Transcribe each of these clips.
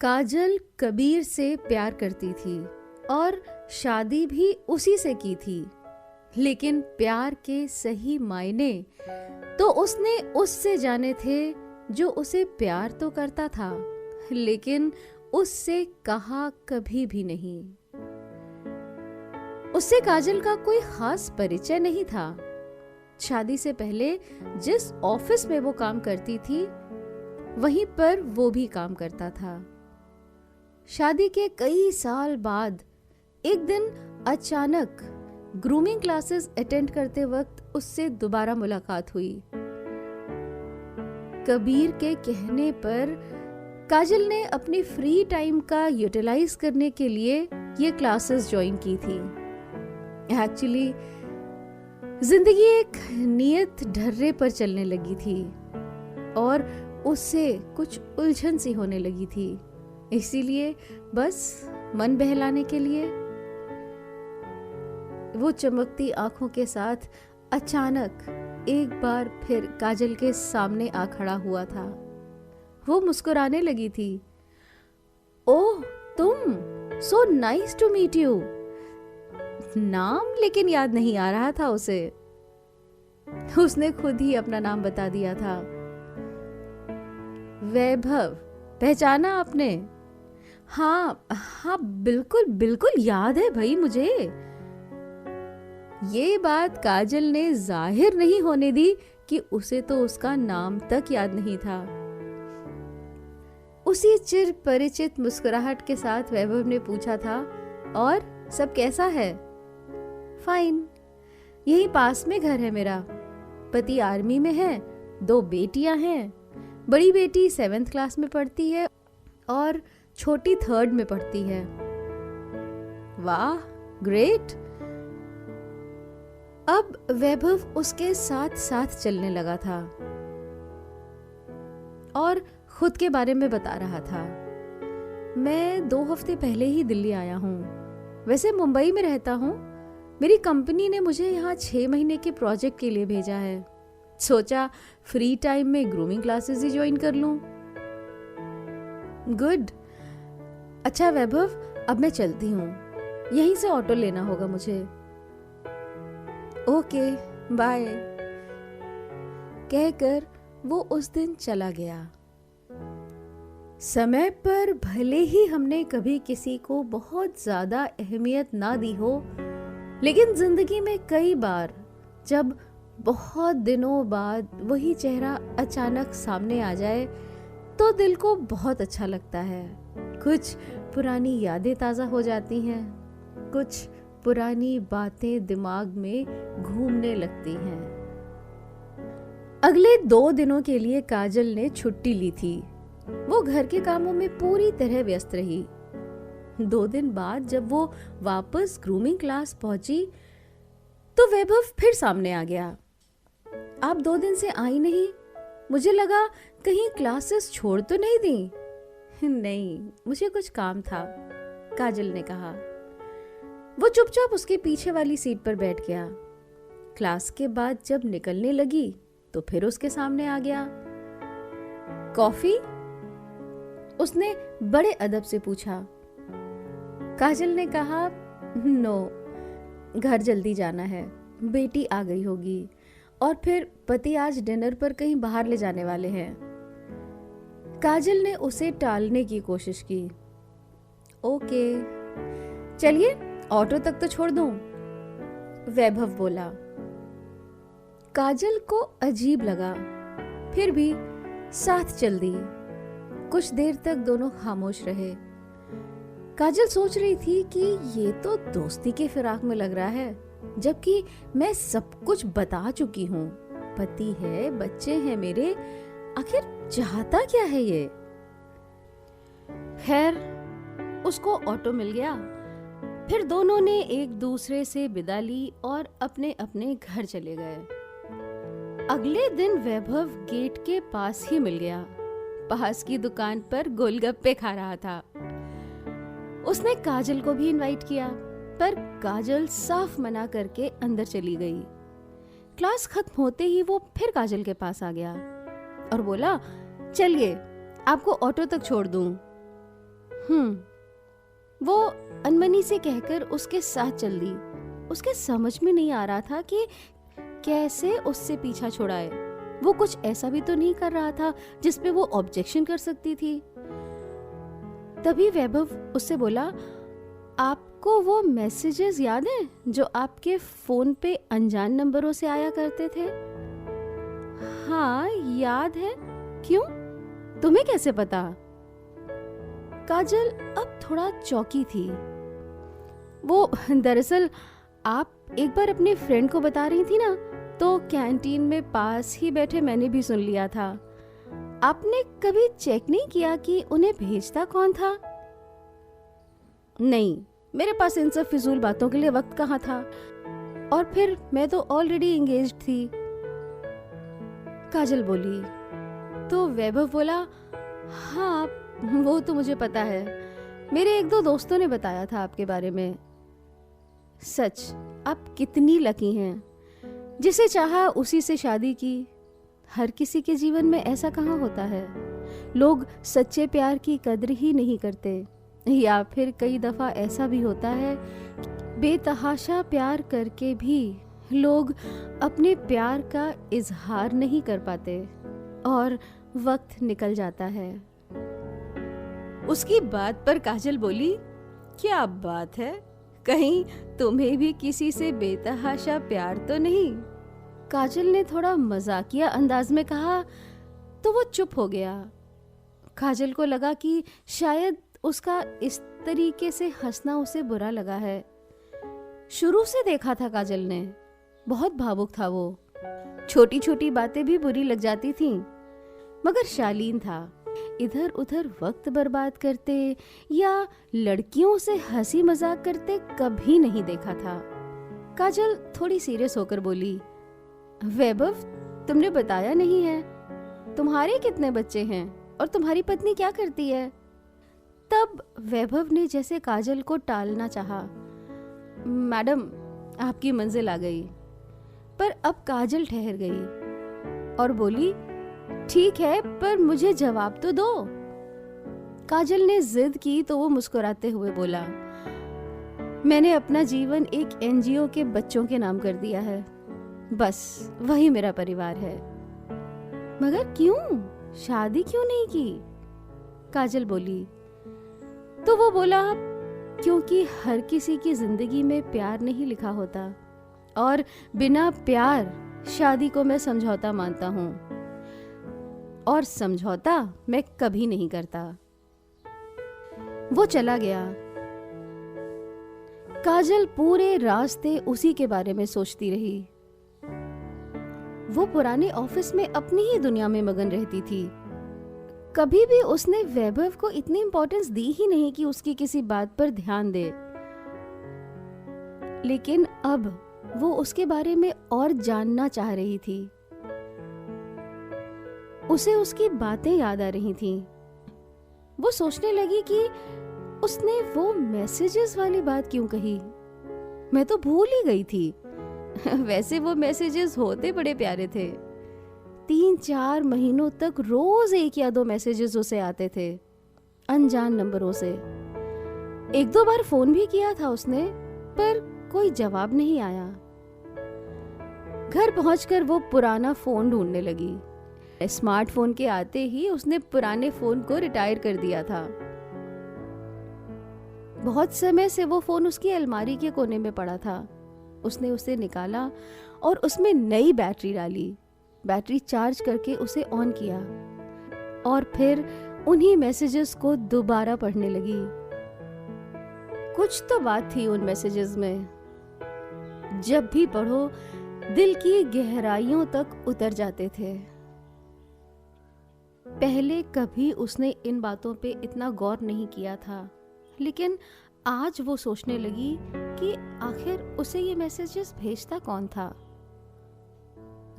काजल कबीर से प्यार करती थी और शादी भी उसी से की थी, लेकिन प्यार के सही मायने तो उसने उससे जाने थे जो उसे प्यार तो करता था, लेकिन उससे कहा कभी भी नहीं। उससे काजल का कोई खास परिचय नहीं था। शादी से पहले जिस ऑफिस में वो काम करती थी, वहीं पर वो भी काम करता था। शादी के कई साल बाद एक दिन अचानक ग्रूमिंग क्लासेस अटेंड करते वक्त उससे दोबारा मुलाकात हुई। कबीर के कहने पर काजल ने अपनी फ्री टाइम का यूटिलाइज करने के लिए ये क्लासेस ज्वाइन की थी। एक्चुअली जिंदगी एक नियत ढर्रे पर चलने लगी थी और उससे कुछ उलझन सी होने लगी थी, इसीलिए बस मन बहलाने के लिए वो चमकती आंखों के साथ अचानक एक बार फिर काजल के सामने आ खड़ा हुआ था। वो मुस्कुराने लगी थी। ओह तुम, so nice to meet you. नाम लेकिन याद नहीं आ रहा था उसे। उसने खुद ही अपना नाम बता दिया था। वैभव, पहचाना आपने? हाँ हाँ, बिल्कुल बिल्कुल याद है भाई मुझे। ये बात काजल ने जाहिर नहीं होने दी कि उसे तो उसका नाम तक याद नहीं था। उसी चिर परिचित मुस्कुराहट के साथ वैभव ने पूछा था, और सब कैसा है? फाइन, यही पास में घर है मेरा। पति आर्मी में है, 2 बेटियां हैं। बड़ी बेटी 7th क्लास में पढ़ती है और छोटी 3rd में पढ़ती है। वाह, ग्रेट। अब वैभव उसके साथ साथ चलने लगा था और खुद के बारे में बता रहा था। मैं 2 हफ्ते पहले ही दिल्ली आया हूँ। वैसे मुंबई में रहता हूँ। मेरी कंपनी ने मुझे यहाँ 6 महीने के प्रोजेक्ट के लिए भेजा है। सोचा फ्री टाइम में ग्रूमिंग क्लासेस ही ज्वाइन कर लूं। गुड। अच्छा वैभव, अब मैं चलती हूँ, यहीं से ऑटो लेना होगा मुझे। Okay, bye. कहकर वो उस दिन चला गया। समय पर भले ही हमने कभी किसी को बहुत ज्यादा अहमियत ना दी हो, लेकिन जिंदगी में कई बार जब बहुत दिनों बाद वही चेहरा अचानक सामने आ जाए तो दिल को बहुत अच्छा लगता है। कुछ पुरानी यादें ताज़ा हो जाती हैं, कुछ पुरानी बातें दिमाग में घूमने लगती हैं। अगले 2 दिनों के लिए काजल ने छुट्टी ली थी। वो घर के कामों में पूरी तरह व्यस्त रही। 2 दिन बाद जब वो वापस ग्रूमिंग क्लास पहुंची तो वैभव फिर सामने आ गया। आप 2 दिन से आई नहीं, मुझे लगा कहीं क्लासेस छोड़ तो नहीं दी। नहीं, मुझे कुछ काम था, काजल ने कहा। वो चुपचाप उसके पीछे वाली सीट पर बैठ गया। क्लास के बाद जब निकलने लगी तो फिर उसके सामने आ गया। कॉफी? उसने बड़े अदब से पूछा। काजल ने कहा, नो, घर जल्दी जाना है, बेटी आ गई होगी और फिर पति आज डिनर पर कहीं बाहर ले जाने वाले हैं। काजल ने उसे टालने की कोशिश की। ओके, चलिए ऑटो तक तो छोड़ दूं, वैभव बोला। काजल को अजीब लगा, फिर भी साथ चल दी। कुछ देर तक दोनों खामोश रहे। काजल सोच रही थी कि ये तो दोस्ती के फिराक में लग रहा है, जबकि मैं सब कुछ बता चुकी हूँ। पति है, बच्चे हैं मेरे, आखिर चाहता क्या है ये? खैर, उसको ऑटो मिल गया। फिर दोनों ने एक दूसरे से विदा ली और अपने अपने घर चले गए। अगले दिन वैभव गेट के पास ही मिल गया। पास की दुकान पर गोलगप्पे खा रहा था। उसने काजल को भी इनवाइट किया, पर काजल साफ मना करके अंदर चली गई। क्लास खत्म होते ही वो फिर काजल के पास आ गया और बोला, चलिए आपको ऑटो तक छोड़ दूं। वो अनमनी से कहकर उसके साथ चल दी। उसके समझ में नहीं आ रहा था कि कैसे उससे पीछा छुड़ाए। वो कुछ ऐसा भी तो नहीं कर रहा था जिस पे वो ऑब्जेक्शन कर सकती थी। तभी वैभव उससे बोला, आपको वो मैसेजेस याद हैं जो आपके फोन पे अनजान नंबरों से आया करते थे? हाँ याद है। क्यों, तुम्हें कैसे पता? काजल अब थोड़ा चौंकी थी। वो दरअसल आप एक बार अपने फ्रेंड को बता रही थी ना, तो कैंटीन में पास ही बैठे मैंने भी सुन लिया था। आपने कभी चेक नहीं किया कि उन्हें भेजता कौन था? नहीं, मेरे पास इन सब फिजूल बातों के लिए वक्त कहाँ था, और फिर मैं तो ऑलरेडी एंगेज्ड थी, काजल बोली। तो वैभव बोला, हाँ वो तो मुझे पता है, मेरे एक दो दोस्तों ने बताया था आपके बारे में। सच, आप कितनी लकी हैं, जिसे चाहा उसी से शादी की। हर किसी के जीवन में ऐसा कहाँ होता है। लोग सच्चे प्यार की कद्र ही नहीं करते, या फिर कई दफा ऐसा भी होता है बेतहाशा प्यार करके भी लोग अपने प्यार का इजहार नहीं कर पाते और वक्त निकल जाता है। उसकी बात पर काजल बोली, क्या बात है, कहीं तुम्हें भी किसी से बेतहाशा प्यार तो नहीं? काजल ने थोड़ा मजाकिया अंदाज में कहा, तो वो चुप हो गया। काजल को लगा कि शायद उसका इस तरीके से हंसना उसे बुरा लगा है। शुरू से देखा था काजल ने, बहुत भावुक था वो। छोटी छोटी बातें भी बुरी लग जाती थीं, मगर शालीन था। इधर उधर वक्त बर्बाद करते या लड़कियों से हंसी मजाक करते कभी नहीं देखा था। काजल थोड़ी सीरियस होकर बोली, वैभव, तुमने बताया नहीं है, तुम्हारे कितने बच्चे हैं और तुम्हारी पत्नी क्या करती है? तब वैभव ने जैसे काजल को टालना चाहा। मैडम, आपकी मंजिल आ गई। पर अब काजल ठहर गई और बोली, ठीक है, पर मुझे जवाब तो दो। काजल ने जिद की तो वो मुस्कुराते हुए बोला, मैंने अपना जीवन एक एनजीओ के बच्चों के नाम कर दिया है, बस वही मेरा परिवार है। मगर क्यों, शादी क्यों नहीं की? काजल बोली। तो वो बोला, क्योंकि हर किसी की जिंदगी में प्यार नहीं लिखा होता, और बिना प्यार शादी को मैं समझौता मानता हूँ, और समझौता मैं कभी नहीं करता। वो चला गया। काजल पूरे रास्ते उसी के बारे में सोचती रही। वो पुराने ऑफिस में अपनी ही दुनिया में मगन रहती थी। कभी भी उसने वैभव को इतनी इंपॉर्टेंस दी ही नहीं कि उसकी किसी बात पर ध्यान दे। लेकिन अब वो उसके बारे में और जानना चाह रही थी। उसे उसकी बातें याद आ रही थीं। वो सोचने लगी कि उसने वो मैसेजेस वाली बात क्यों कही। मैं तो भूल ही गई थी। वैसे वो मैसेजेस होते बड़े प्यारे थे। 3-4 महीनों तक रोज 1 या 2 मैसेजेस उसे आते थे, अनजान नंबरों से। 1-2 बार फोन भी किया था उसने, पर कोई जवाब नहीं आया। घर पहुंचकर वो पुराना फोन ढूंढने लगी। स्मार्टफोन के आते ही उसने पुराने फोन को रिटायर कर दिया था। बहुत समय से वो फोन उसकी अलमारी के कोने में पड़ा था। उसने उसे निकाला और उसमें नई बैटरी डाली। बैटरी चार्ज करके उसे ऑन किया और फिर उन्हीं मैसेजेस को दोबारा पढ़ने लगी। कुछ तो बात थी उन मैसेजेस में, जब भी पढ़ो दिल की गहराइयों तक उतर जाते थे। पहले कभी उसने इन बातों पे इतना गौर नहीं किया था, लेकिन आज वो सोचने लगी कि आखिर उसे ये मैसेजेस भेजता कौन था।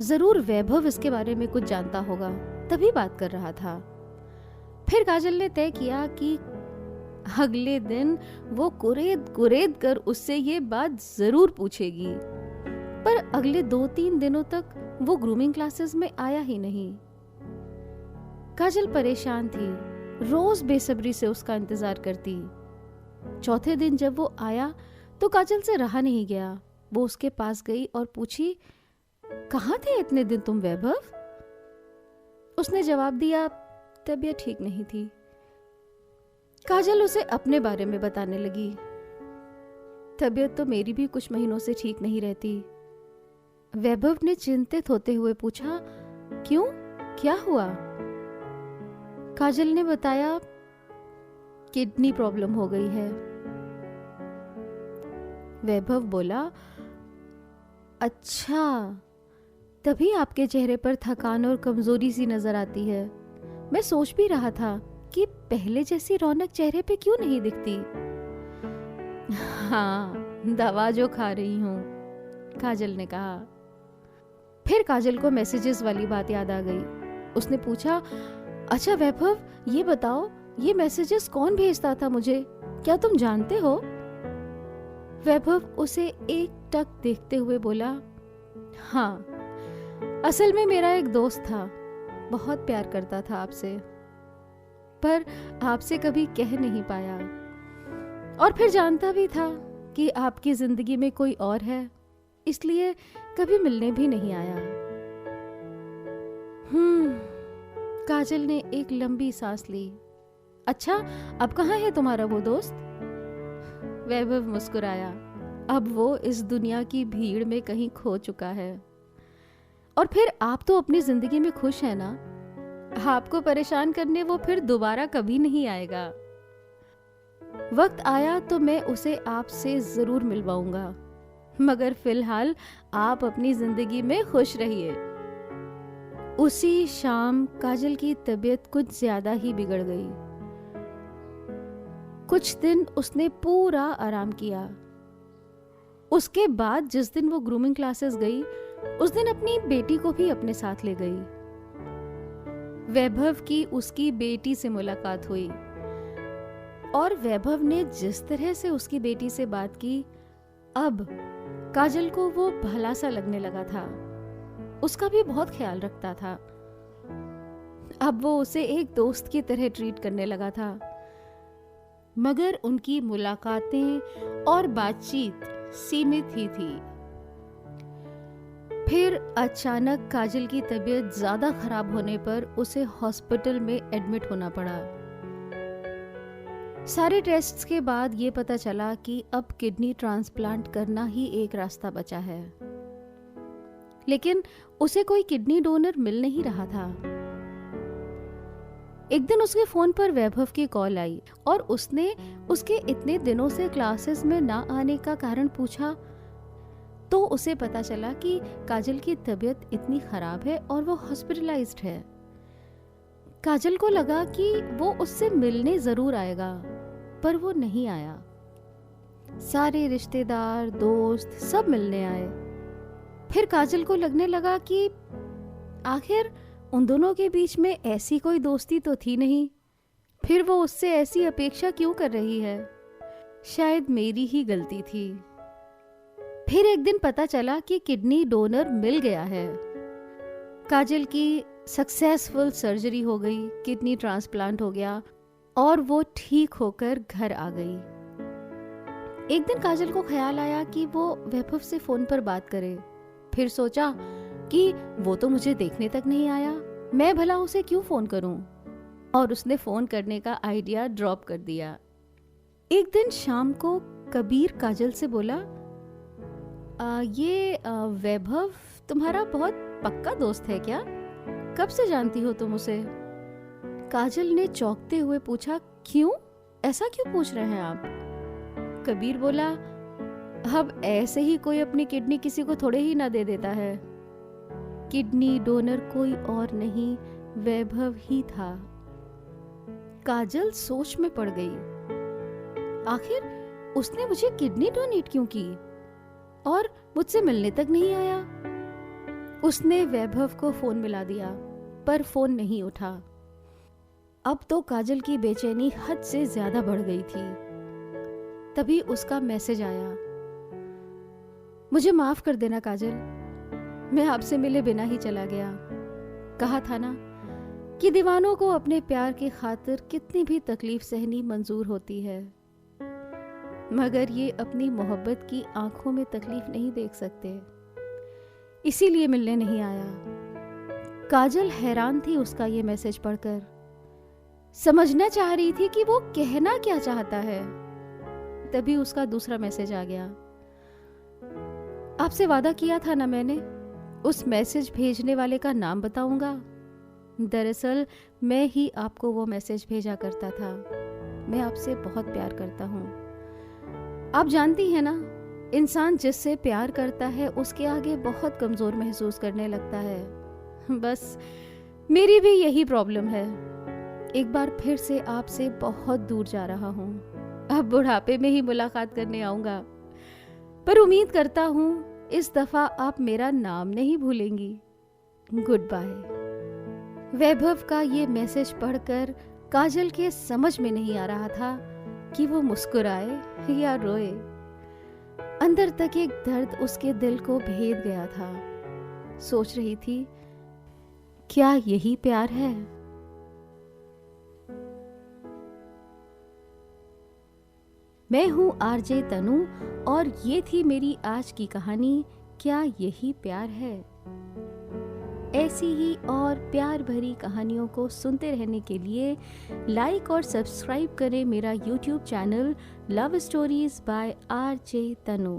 जरूर वैभव इसके बारे में कुछ जानता होगा, तभी बात कर रहा था। फिर काजल ने तय किया कि अगले दिन वो कुरेद कुरेद कर उससे ये बात जरूर पूछेगी। पर अगले 2-3 दिनों तक वो ग्रूमिंग क्लासेस में आया ही नहीं। काजल परेशान थी। रोज बेसब्री से उसका इंतजार करती। चौथे दिन जब वो आया तो काजल से रहा नहीं गया। वो उसके पास गई और पूछी, कहाँ थे इतने दिन तुम वैभव? उसने जवाब दिया, तबीयत ठीक नहीं थी। काजल उसे अपने बारे में बताने लगी। तबीयत तो मेरी भी कुछ महीनों से ठीक नहीं रहती। वैभव ने चिंतित होते हुए पूछा, क्यों, क्या हुआ? काजल ने बताया, किडनी प्रॉब्लम हो गई है। वैभव बोला, अच्छा, तभी आपके चेहरे पर थकान और कमजोरी सी नजर आती है। मैं सोच भी रहा था कि पहले जैसी रौनक चेहरे पे क्यों नहीं दिखती। हाँ, दवा जो खा रही हूँ, काजल ने कहा। फिर काजल को मैसेजेस वाली बात याद आ गई। उसने पूछा, अच्छा वैभव, ये बताओ, ये मैसेजेस कौन भेजता था मुझे, क्या तुम जानते हो? वैभव उसे एकटक देखते हुए बोला, हाँ, असल में मेरा एक दोस्त था, बहुत प्यार करता था आपसे, पर आपसे कभी कह नहीं पाया, और फिर जानता भी था कि आपकी जिंदगी में कोई और है, इसलिए कभी मिलने भी नहीं आया। काजल ने एक लंबी सांस ली। अच्छा, अब कहाँ है तुम्हारा वो दोस्त? वैभव मुस्कुराया। अब वो इस दुनिया की भीड़ में कहीं खो चुका है। और फिर आप तो अपनी जिंदगी में खुश हैं ना? आपको परेशान करने वो फिर दोबारा कभी नहीं आएगा। वक्त आया तो मैं उसे आपसे जरूर मिलवाऊंगा, मगर फिलहाल आप अपनी जिंदगी में खुश रहिए। उसी शाम काजल की तबीयत कुछ ज्यादा ही बिगड़ गई। कुछ दिन उसने पूरा आराम किया। उसके बाद जिस दिन वो ग्रूमिंग क्लासेस गई, उस दिन अपनी बेटी को भी अपने साथ ले गई। वैभव की उसकी बेटी से मुलाकात हुई और वैभव ने जिस तरह से उसकी बेटी से बात की, अब काजल को वो भला सा लगने लगा था। उसका भी बहुत ख्याल रखता था। अब वो उसे एक दोस्त की तरह ट्रीट करने लगा था। मगर उनकी मुलाकातें और बातचीत सीमित ही थी। फिर अचानक काजल की तबीयत ज्यादा खराब होने पर उसे हॉस्पिटल में एडमिट होना पड़ा। सारे टेस्ट्स के बाद ये पता चला कि अब किडनी ट्रांसप्लांट करना ही एक रास्ता बचा है, लेकिन उसे कोई किडनी डोनर मिल नहीं रहा था। एक दिन उसके फोन पर वैभव की कॉल आई और उसने उसके इतने दिनों से क्लासेस में ना आने का कारण पूछा, तो उसे पता चला कि काजल की तबीयत इतनी खराब है और वो हॉस्पिटलाइज्ड है। काजल को लगा कि वो उससे मिलने जरूर आएगा, पर वो नहीं आया। सारे रिश्तेदार, दोस्त सब मिलने आए। फिर काजल को लगने लगा कि आखिर उन दोनों के बीच में ऐसी कोई दोस्ती तो थी नहीं, फिर वो उससे ऐसी अपेक्षा क्यों कर रही है? शायद मेरी ही गलती थी। फिर एक दिन पता चला कि किडनी डोनर मिल गया है। काजल की सक्सेसफुल सर्जरी हो गई, किडनी ट्रांसप्लांट हो गया और वो ठीक होकर घर आ गई। एक दिन काजल को ख्याल आया कि वो वैभव से फोन पर बात करे। फिर सोचा कि वो तो मुझे देखने तक नहीं आया, मैं भला उसे क्यों फोन करूं? और उसने फोन करने का आइडिया ड्रॉप कर दिया। एक दिन शाम को कबीर काजल से बोला, ये वैभव तुम्हारा बहुत पक्का दोस्त है क्या? कब से जानती हो तुम उसे? काजल ने चौंकते हुए पूछा, क्यों? ऐसा क्यों पूछ रहे हैं आप? कबीर बोला, अब ऐसे ही कोई अपनी किडनी किसी को थोड़े ही ना दे देता है। किडनी डोनर कोई और नहीं, वैभव ही था। काजल सोच में पड़ गई। आखिर उसने मुझे किडनी डोनेट क्यों की और मुझसे मिलने तक नहीं आया? उसने वैभव को फोन मिला दिया, पर फोन नहीं उठा। अब तो काजल की बेचैनी हद से ज्यादा बढ़ गई थी। तभी उसका मैसेज आया, मुझे माफ कर देना काजल, मैं आपसे मिले बिना ही चला गया। कहा था ना, कि दीवानों को अपने प्यार की खातिर कितनी भी तकलीफ सहनी मंजूर होती है, मगर ये अपनी मोहब्बत की आंखों में तकलीफ नहीं देख सकते, इसीलिए मिलने नहीं आया। काजल हैरान थी उसका ये मैसेज पढ़कर, समझना चाह रही थी कि वो कहना क्या चाहता है। तभी उसका दूसरा मैसेज आ गया। आपसे वादा किया था ना मैंने, उस मैसेज भेजने वाले का नाम बताऊंगा। दरअसल मैं ही आपको वो मैसेज भेजा करता था। मैं आपसे बहुत प्यार करता हूँ। आप जानती हैं ना, इंसान जिससे प्यार करता है उसके आगे बहुत कमज़ोर महसूस करने लगता है। बस मेरी भी यही प्रॉब्लम है। एक बार फिर से आपसे बहुत दूर जा रहा हूँ। अब बुढ़ापे में ही मुलाकात करने आऊँगा, पर उम्मीद करता हूँ इस दफ़ा आप मेरा नाम नहीं भूलेंगी। Good bye. वैभव का ये मैसेज पढ़कर काजल के समझ में नहीं आ रहा था कि वो मुस्कुराए या रोए। अंदर तक एक दर्द उसके दिल को भेद गया था। सोच रही थी, क्या यही प्यार है? मैं हूं आरजे तनु और ये थी मेरी आज की कहानी, क्या यही प्यार है। ऐसी ही और प्यार भरी कहानियों को सुनते रहने के लिए लाइक और सब्सक्राइब करें मेरा YouTube channel love stories by RJ Tanu.